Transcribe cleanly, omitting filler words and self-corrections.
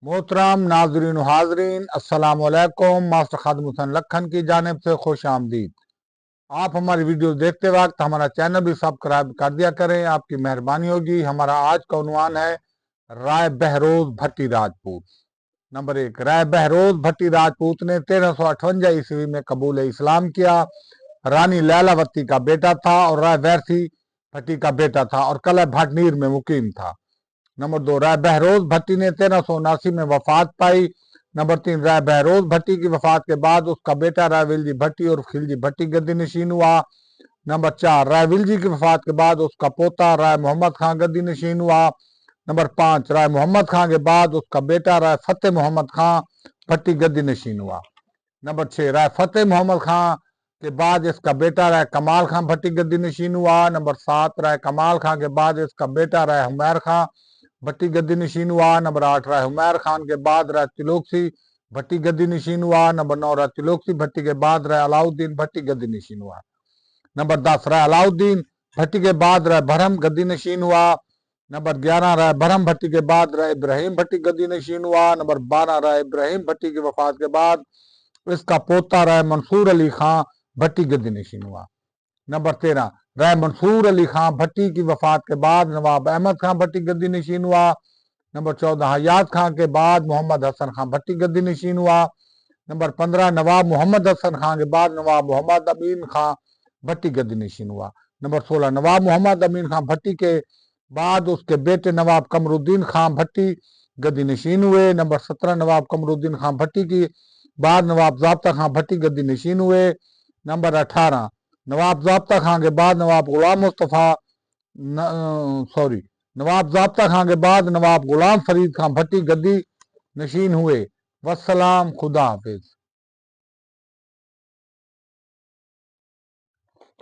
मोहतरम नाजरीन हाजरीन अस्सलाम वालेकुम। मास्टर खादिम हुसैन लखन की जानिब से खुश आमदीद। आप हमारी वीडियो देखते वक्त हमारा चैनल भी सब्सक्राइब कर दिया करें, आपकी मेहरबानी होगी। हमारा आज का उन्वान है राय बहरोज भट्टी राजपूत। नंबर 1, राय बहरोज भट्टी राजपूत ने 1358 ईस्वी में कबूल इस्लाम किया। रानी लैलावती का बेटा था और राय वैरसी भट्टी का बेटा था और कलह भाटनीर में मुकीम था। नंबर 2, राय बहरोज भट्टी ने 1379 में वफात पाई। नंबर 3, राय बहरोज भट्टी की वफात के बाद उसका बेटा राय विलजी भट्टी और खिलजी भट्टी गद्दी नशीन हुआ। नंबर 4, राय विलजी की वफात के बाद उसका पोता राय मोहम्मद खां गद्दी नशीन हुआ। नंबर 5, राय मोहम्मद खां के बाद उसका बेटा राय फतेह मोहम्मद खां भट्टी गद्दी नशीन हुआ। नंबर 6, राय फतेह मोहम्मद खां के बाद इसका बेटा राय कमाल खां भट्टी गद्दी नशीन हुआ। नंबर 7, राय कमाल खां के बाद इसका बेटा राय हुमैर खां भट्टी गद्दी नशीन हुआ। नंबर 8, राय हुमैर खान के बाद राय तिलोकसी भट्टी गद्दी नशीन हुआ। नंबर 9, राय तिलोकसी भट्टी के बाद राय अलाउद्दीन भट्टी गद्दी नशीन हुआ। नंबर 10, राय अलाउद्दीन भट्टी के बाद राय बरहम गद्दी नशीन हुआ। नंबर 11, राय बरहम भट्टी के बाद राय इब्राहिम भट्टी गद्दी नशीन हुआ। नंबर 12, राय इब्राहिम भट्टी की वफात के बाद इसका पोता राय मंसूर अली खां भट्टी गद्दी नशीन हुआ। नंबर 13, राय मंसूर अली खां भट्टी की वफात के बाद नवाब अहमद खां भट्टी गद्दी नशीन हुआ। नंबर 14, हयात खां के बाद मोहम्मद हसन खां भट्टी गद्दी नशीन हुआ। नंबर 15, नवाब मोहम्मद हसन खां के बाद नवाब मोहम्मद अमीन खां भट्टी गद्दी नशीन हुआ। नंबर 16, नवाब मोहम्मद अमीन खां भट्टी के बाद उसके बेटे नवाब कमरुद्दीन खां भट्टी गद्दी नशीन हुए। नंबर 17, नवाब कमरुद्दीन खां भट्टी की बाद नवाब ज़ाब्ता खां भट्टी गद्दी नशीन हुए। नंबर 18, नवाब ज़ाब्ता खां के बाद नवाब गुलाम मुस्तफ़ा नवाब ज़ाब्ता खां के बाद नवाब गुलाम फरीद खां भट्टी गद्दी नशीन हुए। वस्सलाम, खुदा हाफिज।